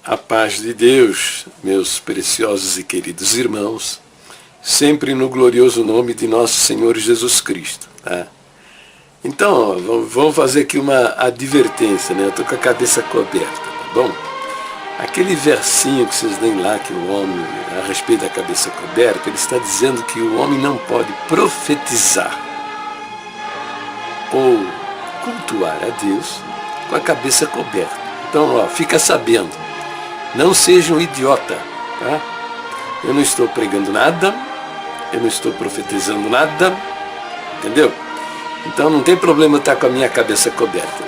A paz de Deus, meus preciosos e queridos irmãos, sempre no glorioso nome de nosso Senhor Jesus Cristo. Tá? Então, vamos fazer aqui uma advertência, né? Eu estou com a cabeça coberta, tá bom? Aquele versinho que vocês leem lá, que o homem, a respeito da cabeça coberta, ele está dizendo que o homem não pode profetizar ou cultuar a Deus com a cabeça coberta. Então, ó, fica sabendo. Não seja um idiota, tá? Eu não estou pregando nada, eu não estou profetizando nada, entendeu? Então não tem problema estar com a minha cabeça coberta.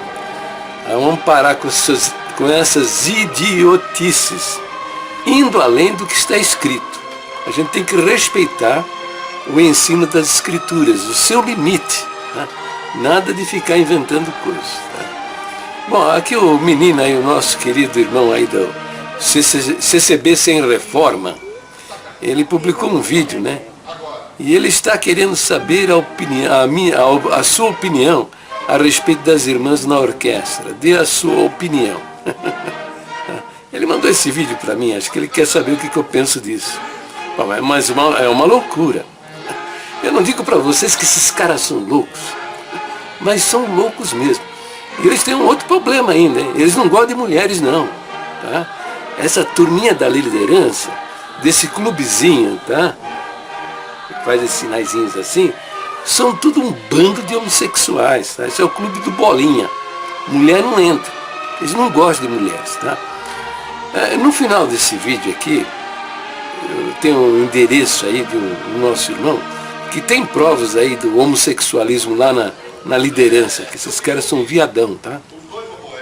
Vamos parar com essas idiotices, indo além do que está escrito. A gente tem que respeitar o ensino das Escrituras, o seu limite, tá? Nada de ficar inventando coisas, tá? Bom, aqui o menino aí, o nosso querido irmão aí do CCB Sem Reforma, ele publicou um vídeo, né? E ele está querendo saber a sua opinião a respeito das irmãs na orquestra. Dê a sua opinião. Ele mandou esse vídeo para mim, acho que ele quer saber o que eu penso disso. Mas é uma loucura. Eu não digo para vocês que esses caras são loucos, mas são loucos mesmo. E eles têm um outro problema ainda, hein? Eles não gostam de mulheres não, tá? Essa turminha da liderança, desse clubezinho, tá? Que faz esses sinaizinhos assim, são tudo um bando de homossexuais, tá? Esse é o clube do Bolinha. Mulher não entra. Eles não gostam de mulheres, tá? No final desse vídeo aqui, eu tenho um endereço aí do nosso irmão, que tem provas aí do homossexualismo lá na liderança, que esses caras são viadão, tá?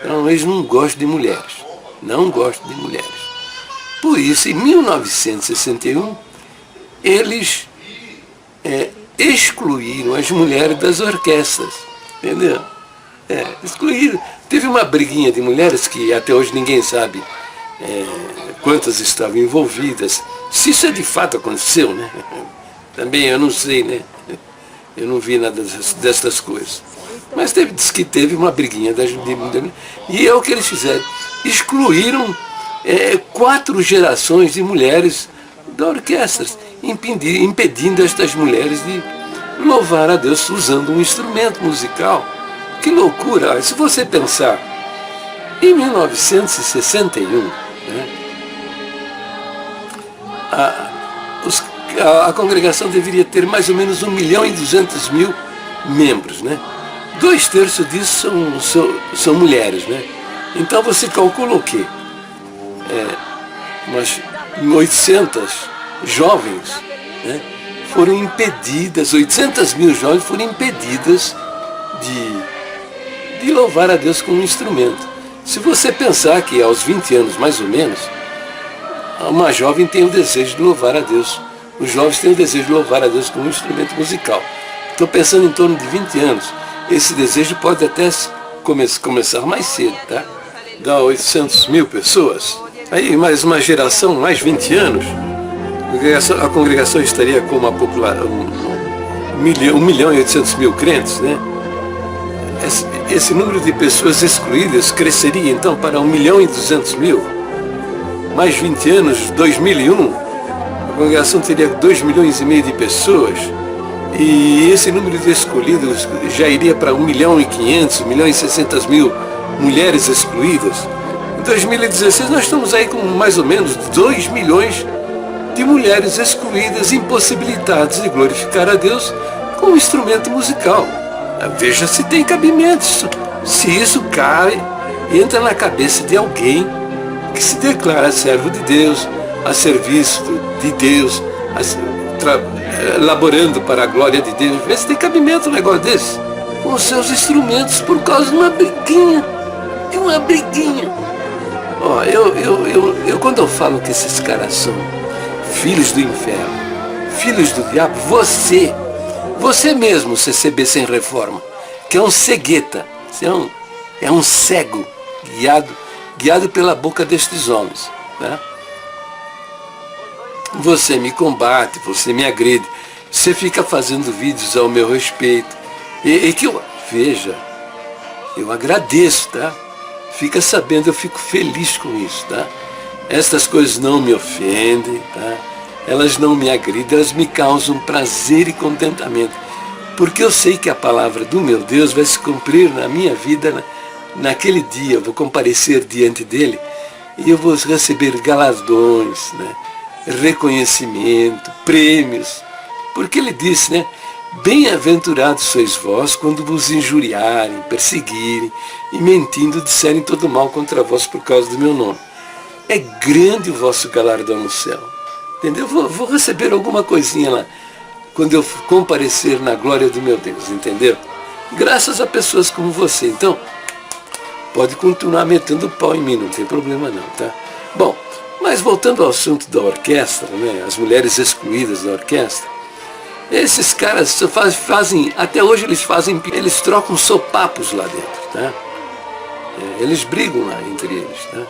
Então eles não gostam de mulheres. Não gostam de mulheres. Por isso, em 1961, eles excluíram as mulheres das orquestras. Entendeu? Excluíram. Teve uma briguinha de mulheres que até hoje ninguém sabe quantas estavam envolvidas. Se isso de fato aconteceu, né? Também eu não sei, né? Eu não vi nada dessas coisas. Mas diz que teve uma briguinha e é o que eles fizeram. Excluíram 4 gerações de mulheres da orquestra, impedindo estas mulheres de louvar a Deus usando um instrumento musical. Que loucura! Se você pensar, em 1961, né, a congregação deveria ter mais ou menos 1.200.000 membros, né? 2/3 disso são mulheres, né? Então você calcula o quê? Umas 800 jovens, né, foram impedidas, 800.000 jovens foram impedidas de louvar a Deus com um instrumento. Se você pensar que aos 20 anos, mais ou menos, uma jovem tem o desejo de louvar a Deus. Os jovens têm o desejo de louvar a Deus com um instrumento musical. Estou pensando em torno de 20 anos. Esse desejo pode até começar mais cedo, tá? Dá 800.000 pessoas. Aí mais uma geração, mais 20 anos, a congregação estaria com uma população, 1.800.000 crentes, né? Esse número de pessoas excluídas cresceria então para 1.200.000. Mais 20 anos, 2001, a congregação teria 2,5 milhões de pessoas. E esse número de excluídos já iria para 1.500.000, 1.600.000 mulheres excluídas. Em 2016 nós estamos aí com mais ou menos 2 milhões de mulheres excluídas, impossibilitadas de glorificar a Deus com um instrumento musical. Veja se tem cabimento, se isso cai, entra na cabeça de alguém que se declara servo de Deus, a serviço de Deus, elaborando para a glória de Deus. Vê se tem cabimento um negócio desse, com os seus instrumentos, por causa de uma briguinha. Ó, eu quando eu falo que esses caras são filhos do inferno, filhos do diabo, você mesmo, CCB Sem Reforma, que é um cegueta, você é um cego, guiado pela boca destes homens, né? Você me combate, você me agride, você fica fazendo vídeos ao meu respeito, e que veja, eu agradeço, tá? Fica sabendo, eu fico feliz com isso, tá? Estas coisas não me ofendem, tá? Elas não me agridem, elas me causam prazer e contentamento, porque eu sei que a palavra do meu Deus vai se cumprir na minha vida naquele dia. Eu vou comparecer diante dele e eu vou receber galardões, né? Reconhecimento, prêmios, porque ele disse, né? Bem-aventurados sois vós quando vos injuriarem, perseguirem e mentindo disserem todo mal contra vós por causa do meu nome. É grande o vosso galardão no céu. Entendeu? Vou receber alguma coisinha lá quando eu comparecer na glória do meu Deus, entendeu? Graças a pessoas como você. Então, pode continuar metendo pau em mim, não tem problema não, tá? Bom, mas voltando ao assunto da orquestra, né? As mulheres excluídas da orquestra, esses caras fazem, até hoje eles trocam sopapos lá dentro, tá? Eles brigam lá entre eles, tá?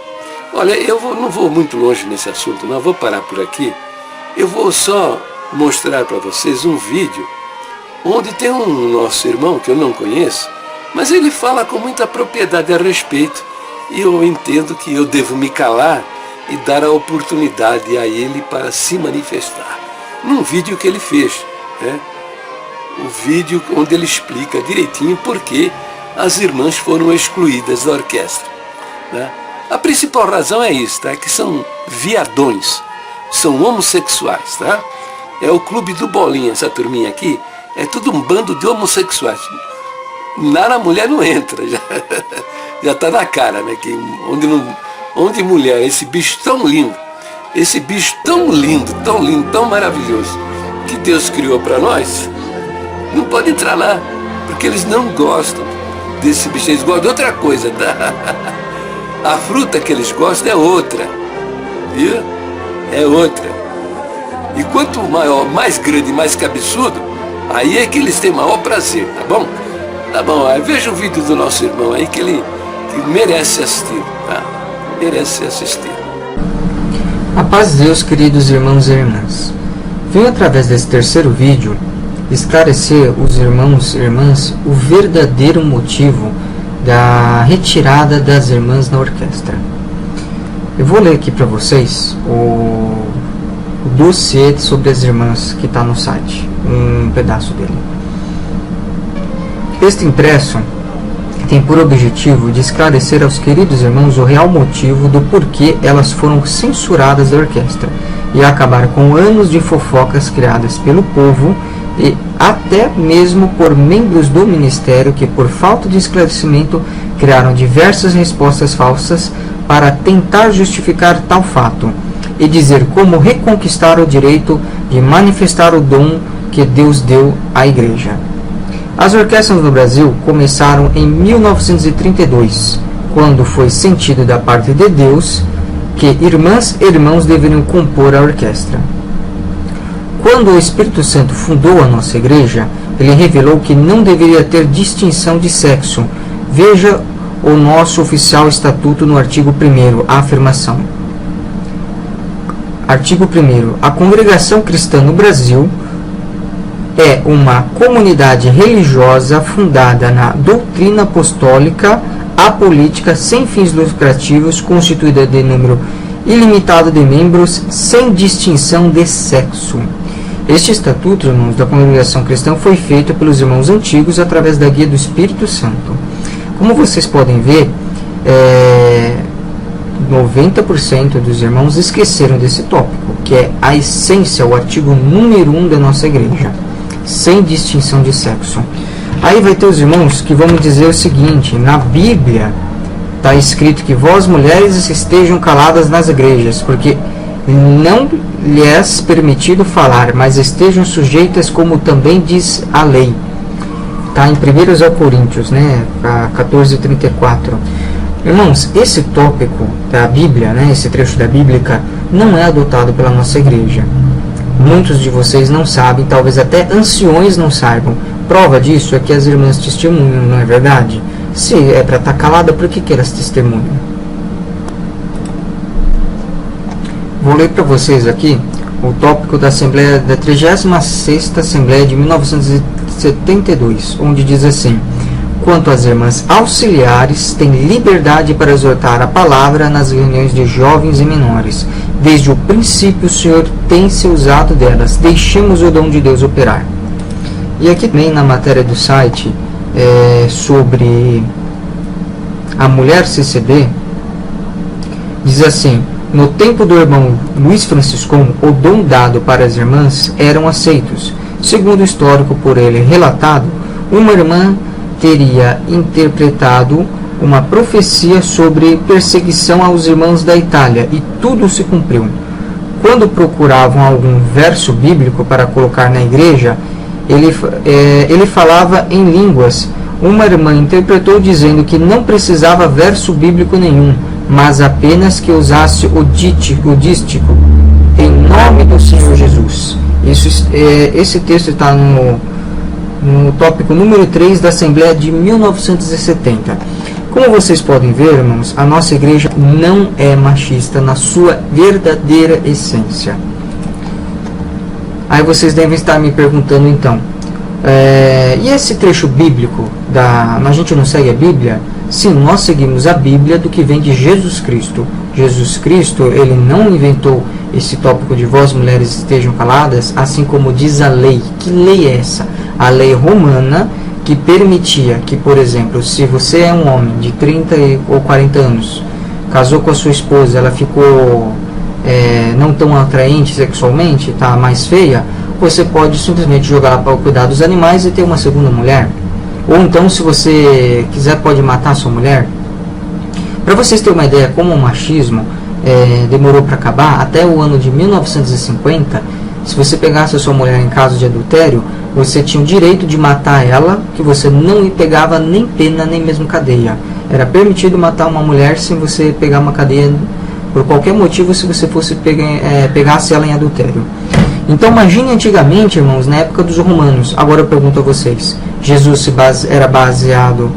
Olha, não vou muito longe nesse assunto, não, vou parar por aqui. Eu vou só mostrar para vocês um vídeo onde tem um nosso irmão que eu não conheço, mas ele fala com muita propriedade a respeito, e eu entendo que eu devo me calar e dar a oportunidade a ele para se manifestar. Num vídeo que ele fez, né? O vídeo onde ele explica direitinho por que as irmãs foram excluídas da orquestra, né? A principal razão é isso, tá? Que são viadões, são homossexuais, tá? É o clube do Bolinha, essa turminha aqui, é tudo um bando de homossexuais. Na mulher não entra, já tá na cara, né? Que onde mulher, esse bicho tão lindo, tão maravilhoso, que Deus criou para nós, não pode entrar lá, porque eles não gostam desse bicho, eles gostam de outra coisa, tá? A fruta que eles gostam é outra, viu? É outra. E quanto maior, mais grande, mais cabeçudo, aí é que eles têm maior prazer, tá bom? Tá bom, aí veja o vídeo do nosso irmão aí que ele merece assistir, tá? Merece ser assistido. A paz de Deus, queridos irmãos e irmãs. Venho através desse terceiro vídeo esclarecer os irmãos e irmãs o verdadeiro motivo da retirada das irmãs na orquestra. Eu vou ler aqui para vocês o dossiê sobre as irmãs que está no site, um pedaço dele. Este impresso tem por objetivo de esclarecer aos queridos irmãos o real motivo do porquê elas foram censuradas da orquestra e acabar com anos de fofocas criadas pelo povo e até mesmo por membros do ministério que, por falta de esclarecimento, criaram diversas respostas falsas para tentar justificar tal fato e dizer como reconquistar o direito de manifestar o dom que Deus deu à igreja. As orquestras no Brasil começaram em 1932, quando foi sentido da parte de Deus que irmãs e irmãos deveriam compor a orquestra. Quando o Espírito Santo fundou a nossa igreja, ele revelou que não deveria ter distinção de sexo. Veja o nosso oficial estatuto no artigo 1º, a afirmação. Artigo 1º. A congregação cristã no Brasil é uma comunidade religiosa fundada na doutrina apostólica, apolítica, sem fins lucrativos, constituída de número ilimitado de membros, sem distinção de sexo. Este estatuto, irmãos, da congregação cristã foi feito pelos irmãos antigos através da guia do Espírito Santo. Como vocês podem ver, 90% dos irmãos esqueceram desse tópico, que é a essência, o artigo número 1 da nossa igreja, sem distinção de sexo. Aí vai ter os irmãos que vão me dizer o seguinte: na Bíblia está escrito que vós mulheres estejam caladas nas igrejas, porque não lhes permitido falar, mas estejam sujeitas, como também diz a lei. Está em 1 Coríntios, né, 14:34. Irmãos, esse tópico da Bíblia, né, esse trecho da Bíblia, não é adotado pela nossa igreja. Muitos de vocês não sabem, talvez até anciões não saibam. Prova disso é que as irmãs testemunham, não é verdade? Se é para estar calada, por que elas testemunham? Vou ler para vocês aqui o tópico da Assembleia da 36ª Assembleia de 1972, onde diz assim: Quanto às irmãs auxiliares, têm liberdade para exortar a palavra nas reuniões de jovens e menores. Desde o princípio o Senhor tem se usado delas. Deixemos o dom de Deus operar. E aqui também na matéria do site sobre a mulher CCB, diz assim: no tempo do irmão Luiz Franciscon, o dom dado para as irmãs eram aceitos. Segundo o histórico por ele relatado, uma irmã teria interpretado uma profecia sobre perseguição aos irmãos da Itália, e tudo se cumpriu. Quando procuravam algum verso bíblico para colocar na igreja, ele falava em línguas. Uma irmã interpretou dizendo que não precisava verso bíblico nenhum, mas apenas que usasse o dístico, em nome do Senhor Jesus. Esse texto está no tópico número 3 da Assembleia de 1970. Como vocês podem ver, irmãos, a nossa igreja não é machista na sua verdadeira essência. Aí vocês devem estar me perguntando então, e esse trecho bíblico, a gente não segue a Bíblia? Sim, nós seguimos a Bíblia do que vem de Jesus Cristo. Jesus Cristo, ele não inventou esse tópico de vós mulheres estejam caladas, assim como diz a lei. Que lei é essa? A lei romana, que permitia que, por exemplo, se você é um homem de 30 ou 40 anos, casou com a sua esposa, ela ficou não tão atraente sexualmente, tá mais feia, você pode simplesmente jogar ela para cuidar dos animais e ter uma segunda mulher. Ou então, se você quiser, pode matar a sua mulher. Para vocês terem uma ideia como o machismo demorou para acabar, até o ano de 1950, se você pegasse a sua mulher em caso de adultério, você tinha o direito de matar ela, que você não pegava nem pena, nem mesmo cadeia. Era permitido matar uma mulher sem você pegar uma cadeia por qualquer motivo, se você fosse pegasse ela em adultério. Então imagine antigamente, irmãos, na época dos romanos. Agora eu pergunto a vocês, Jesus era baseado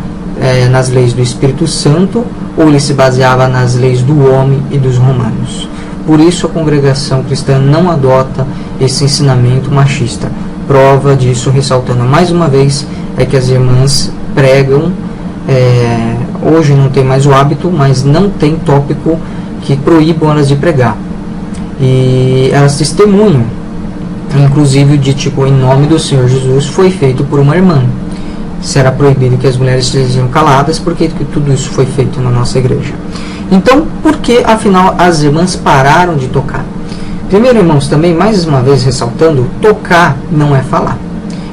nas leis do Espírito Santo, ou ele se baseava nas leis do homem e dos romanos? Por isso a congregação cristã não adota esse ensinamento machista. Prova disso, ressaltando mais uma vez, é que as irmãs pregam, hoje não tem mais o hábito, mas não tem tópico que proíbam elas de pregar. E elas testemunham, inclusive o dítico em nome do Senhor Jesus foi feito por uma irmã. Será proibido que as mulheres estejam caladas, porque tudo isso foi feito na nossa igreja. Então, por que afinal as irmãs pararam de tocar? Primeiro, irmãos, também mais uma vez ressaltando, tocar não é falar.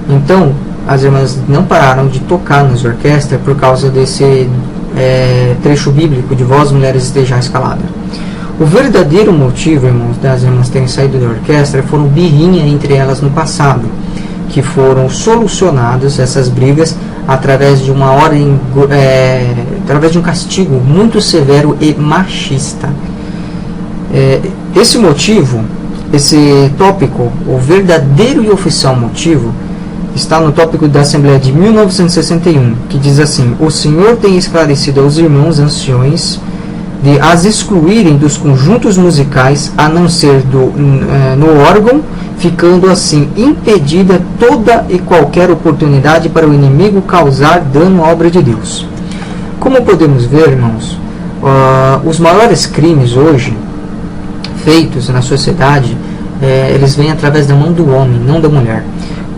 Então, as irmãs não pararam de tocar nas orquestras por causa desse trecho bíblico de vós mulheres estejais caladas. O verdadeiro motivo, irmãos, das irmãs terem saído da orquestra foram birrinha entre elas no passado, que foram solucionadas essas brigas através de uma ordem, através de um castigo muito severo e machista. Esse motivo, esse tópico, o verdadeiro e oficial motivo, está no tópico da Assembleia de 1961, que diz assim: o Senhor tem esclarecido aos irmãos anciões de as excluírem dos conjuntos musicais, a não ser no órgão, ficando assim impedida toda e qualquer oportunidade para o inimigo causar dano à obra de Deus. Como podemos ver, irmãos, os maiores crimes hoje feitos na sociedade, eles vêm através da mão do homem, não da mulher.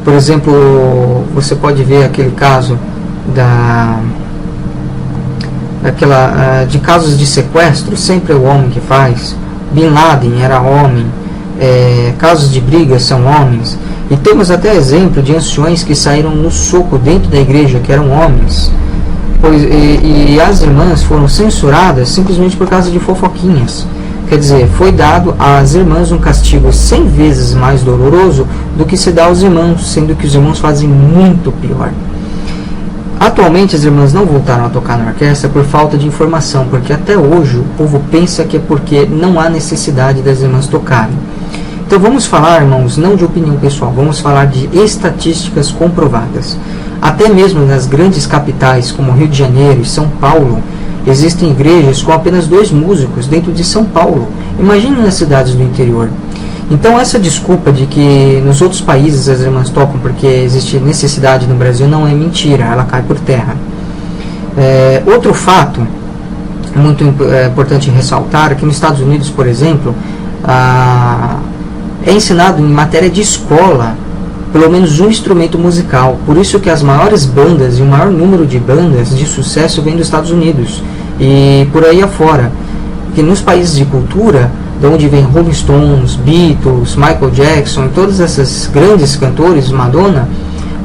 Por exemplo, você pode ver aquele caso de casos de sequestro, sempre é o homem que faz. Bin Laden era homem. Casos de briga são homens. E temos até exemplo de anciões que saíram no soco dentro da igreja, que eram homens. E as irmãs foram censuradas simplesmente por causa de fofoquinhas. Quer dizer, foi dado às irmãs um castigo 100 vezes mais doloroso do que se dá aos irmãos, sendo que os irmãos fazem muito pior. Atualmente as irmãs não voltaram a tocar na orquestra por falta de informação, porque até hoje o povo pensa que é porque não há necessidade das irmãs tocarem. Então vamos falar, irmãos, não de opinião pessoal, vamos falar de estatísticas comprovadas. Até mesmo nas grandes capitais como Rio de Janeiro e São Paulo, existem igrejas com apenas 2 músicos dentro de São Paulo. Imagine nas cidades do interior. Então essa desculpa de que nos outros países as irmãs tocam porque existe necessidade no Brasil não é mentira, ela cai por terra. Outro fato muito importante ressaltar é que nos Estados Unidos, por exemplo, é ensinado em matéria de escola pelo menos um instrumento musical. Por isso que as maiores bandas e o maior número de bandas de sucesso vem dos Estados Unidos e por aí afora. Que nos países de cultura, de onde vem Rolling Stones, Beatles, Michael Jackson e todos esses grandes cantores, Madonna,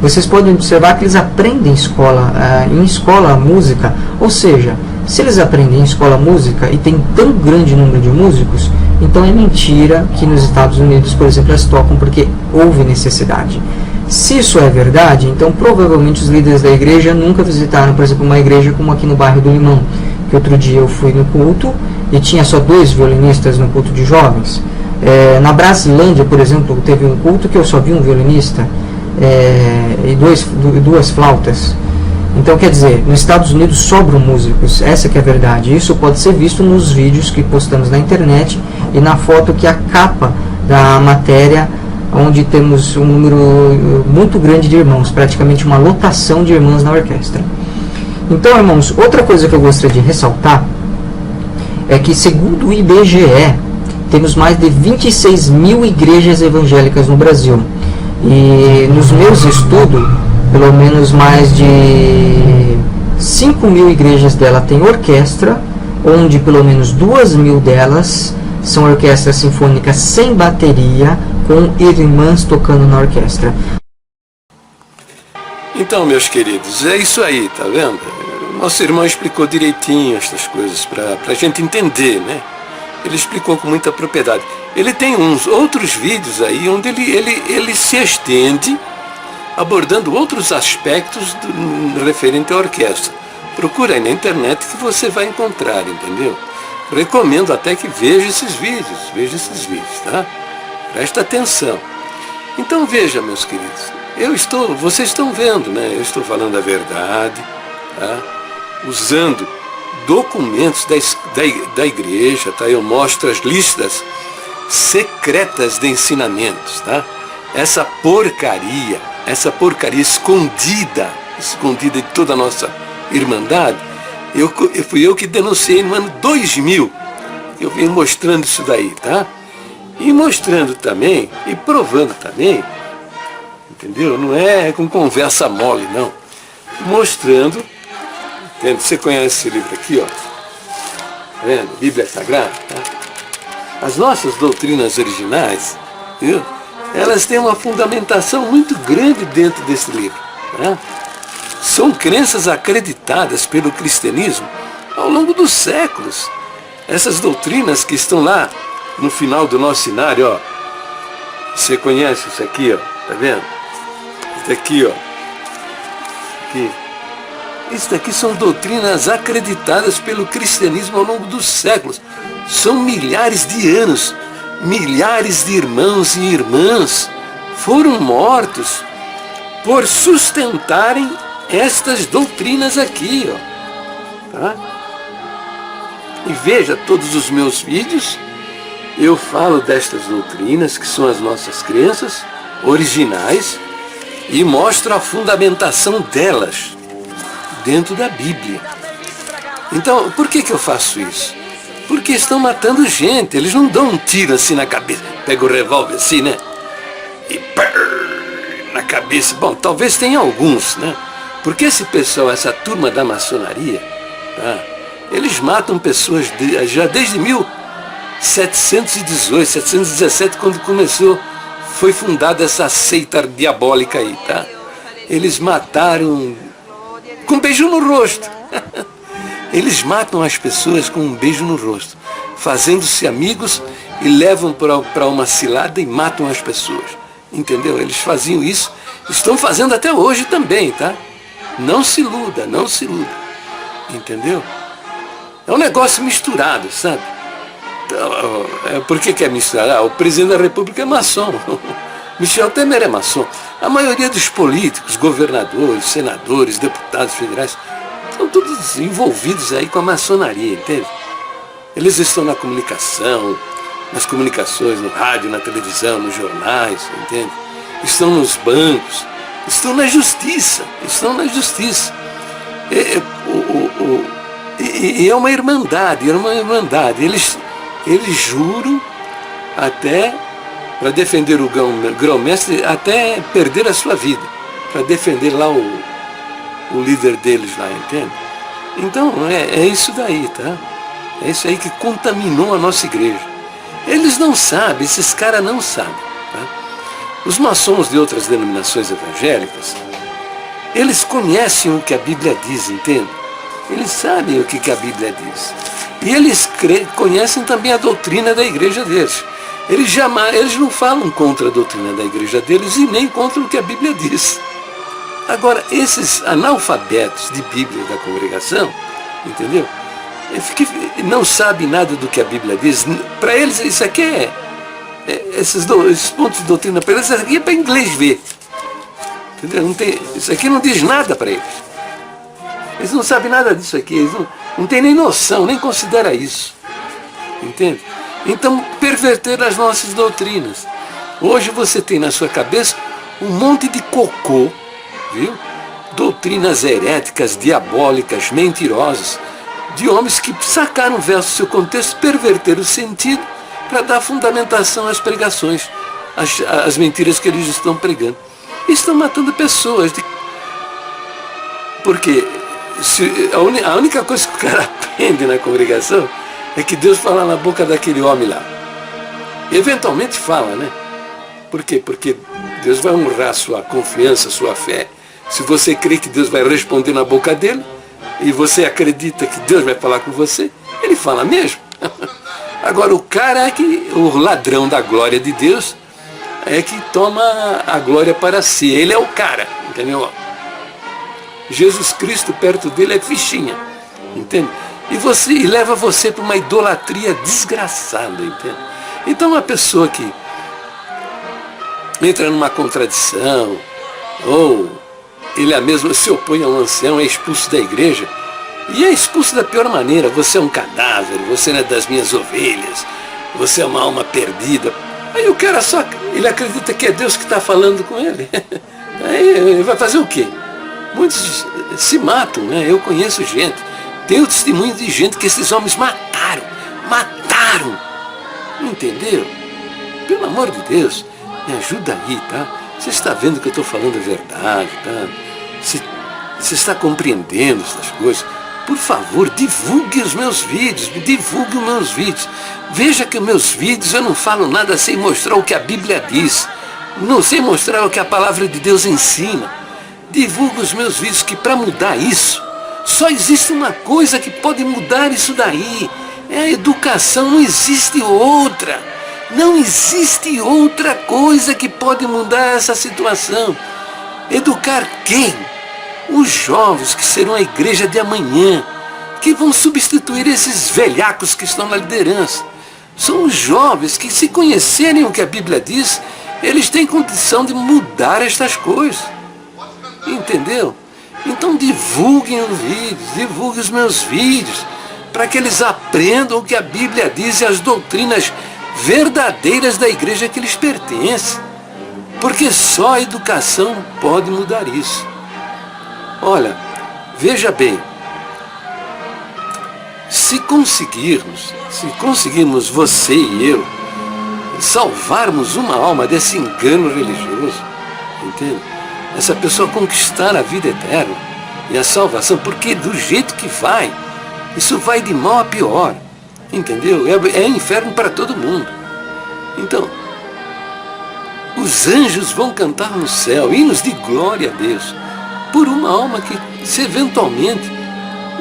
vocês podem observar que eles aprendem em escola música, ou seja, se eles aprendem em escola música e tem tão grande número de músicos, então é mentira que nos Estados Unidos, por exemplo, eles tocam porque houve necessidade. Se isso é verdade, então provavelmente os líderes da igreja nunca visitaram, por exemplo, uma igreja como aqui no bairro do Limão, que outro dia eu fui no culto e tinha só 2 violinistas no culto de jovens. Na Brasilândia, por exemplo, teve um culto que eu só vi um violinista e duas flautas. Então, quer dizer, nos Estados Unidos sobram músicos, essa que é a verdade. Isso pode ser visto nos vídeos que postamos na internet e na foto que é a capa da matéria, onde temos um número muito grande de irmãos, praticamente uma lotação de irmãs na orquestra. Então, irmãos, outra coisa que eu gostaria de ressaltar é que, segundo o IBGE, temos mais de 26 mil igrejas evangélicas no Brasil. E nos meus estudos, pelo menos mais de 5 mil igrejas dela têm orquestra, onde pelo menos 2 mil delas são orquestras sinfônicas sem bateria, com irmãs tocando na orquestra. Então, meus queridos, é isso aí, tá vendo? Nosso irmão explicou direitinho estas coisas para a gente entender, né? Ele explicou com muita propriedade. Ele tem uns outros vídeos aí onde ele se estende abordando outros aspectos referente à orquestra. Procura aí na internet que você vai encontrar, entendeu? Recomendo até que veja esses vídeos, tá? Presta atenção. Então veja, meus queridos, vocês estão vendo, né? Eu estou falando a verdade, tá? Usando documentos da igreja, tá? Eu mostro as listas secretas de ensinamentos, tá? Essa porcaria escondida de toda a nossa irmandade, fui eu que denunciei no ano 2000, eu venho mostrando isso daí, tá? E mostrando também, e provando também, entendeu? Não é com conversa mole, não. Mostrando, entende? Você conhece esse livro aqui, ó, tá vendo? Bíblia Sagrada, tá? As nossas doutrinas originais, viu? Elas têm uma fundamentação muito grande dentro desse livro, né? São crenças acreditadas pelo cristianismo ao longo dos séculos. Essas doutrinas que estão lá no final do nosso cenário, ó. Você conhece isso aqui, ó? Tá vendo? Isso daqui, ó. Aqui. Isso daqui são doutrinas acreditadas pelo cristianismo ao longo dos séculos. São milhares de anos. Milhares de irmãos e irmãs foram mortos por sustentarem estas doutrinas aqui, ó. Tá? E veja todos os meus vídeos, eu falo destas doutrinas, que são as nossas crenças originais, e mostro a fundamentação delas dentro da Bíblia. Então, por que eu faço isso? Porque estão matando gente, eles não dão um tiro assim na cabeça, pega o revólver assim, né? E na cabeça. Bom, talvez tenha alguns, né? Porque esse pessoal, essa turma da maçonaria, tá? Eles matam pessoas já desde 1718, 717, quando foi fundada essa seita diabólica aí, tá? Eles mataram com um beijo no rosto. Eles matam as pessoas com um beijo no rosto, fazendo-se amigos e levam para uma cilada e matam as pessoas. Entendeu? Eles faziam isso, estão fazendo até hoje também, tá? Não se iluda, não se iluda. Entendeu? É um negócio misturado, sabe? Por que é misturado? O presidente da República é maçom. Michel Temer é maçom. A maioria dos políticos, governadores, senadores, deputados federais, estão todos envolvidos aí com a maçonaria, entende? Eles estão na comunicação, nas comunicações, no rádio, na televisão, nos jornais, entende? Estão nos bancos, estão na justiça, E é uma irmandade, Eles juram até para defender o grão-mestre, até perder a sua vida, para defender lá o líder deles lá, entende? Então, é isso daí, tá? É isso aí que contaminou a nossa igreja. Eles não sabem, esses caras não sabem, tá? Os maçons de outras denominações evangélicas, eles conhecem o que a Bíblia diz, entende? Eles sabem o que a Bíblia diz. E eles conhecem também a doutrina da igreja deles. Eles não falam contra a doutrina da igreja deles e nem contra o que a Bíblia diz. Agora, esses analfabetos de Bíblia da congregação, entendeu? Não sabem nada do que a Bíblia diz. Para eles, isso aqui esses pontos de doutrina, para eles, isso aqui é para inglês ver. Entendeu? Isso aqui não diz nada para eles. Eles não sabem nada disso aqui. Eles não têm nem noção, nem consideram isso. Entende? Então, perverter as nossas doutrinas. Hoje você tem na sua cabeça um monte de cocô, viu? Doutrinas heréticas, diabólicas, mentirosas, de homens que sacaram o verso do seu contexto, perverteram o sentido para dar fundamentação às pregações, às mentiras que eles estão pregando. E estão matando pessoas. Porque a única coisa que o cara aprende na congregação é que Deus fala na boca daquele homem lá. Eventualmente fala, né? Por quê? Porque Deus vai honrar a sua confiança, a sua fé. Se você crê que Deus vai responder na boca dele, e você acredita que Deus vai falar com você, ele fala mesmo. Agora, o cara o ladrão da glória de Deus, é que toma a glória para si. Ele é o cara, entendeu? Jesus Cristo perto dele é fichinha, entende? E leva você para uma idolatria desgraçada, entende? Então, uma pessoa que entra numa contradição, ou ele mesmo se opõe a um ancião, é expulso da igreja, e é expulso da pior maneira. Você é um cadáver, você não é das minhas ovelhas, você é uma alma perdida. Aí o cara ele acredita que é Deus que está falando com ele. Aí ele vai fazer o quê? Muitos se matam, né? Eu conheço gente, tenho testemunho de gente que esses homens mataram, entendeu? Pelo amor de Deus, me ajuda aí, tá? Você está vendo que eu estou falando a verdade, tá? Você está compreendendo essas coisas? Por favor, divulgue os meus vídeos, Veja que os meus vídeos eu não falo nada sem mostrar o que a Bíblia diz, não sem mostrar o que a palavra de Deus ensina. Divulgue os meus vídeos, que para mudar isso, só existe uma coisa que pode mudar isso daí, é a educação, não existe outra. Não existe outra coisa que pode mudar essa situação. Educar quem? Os jovens que serão a igreja de amanhã, que vão substituir esses velhacos que estão na liderança. São os jovens que, se conhecerem o que a Bíblia diz, eles têm condição de mudar estas coisas. Entendeu? Então divulguem os vídeos, divulguem os meus vídeos, para que eles aprendam o que a Bíblia diz e as doutrinas verdadeiras da igreja que lhes pertence. Porque só a educação pode mudar isso. Olha, veja bem, se conseguirmos você e eu salvarmos uma alma desse engano religioso, entende? Essa pessoa conquistar a vida eterna e a salvação, porque do jeito que vai, isso vai de mal a pior, entendeu? É inferno para todo mundo. Então, os anjos vão cantar no céu hinos de glória a Deus por uma alma que, se eventualmente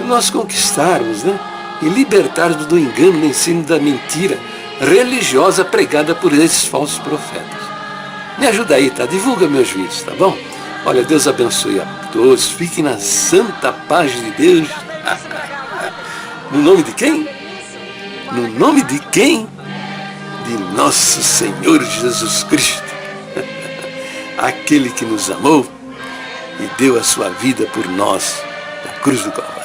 nós conquistarmos, né, e libertarmos do engano, do ensino da mentira religiosa pregada por esses falsos profetas. Me ajuda aí, tá? Divulga meus vídeos, tá bom? Olha, Deus abençoe a todos. Fiquem na santa paz de Deus. No nome de quem? No nome de quem? De nosso Senhor Jesus Cristo. Aquele que nos amou e deu a sua vida por nós na cruz do Calvário.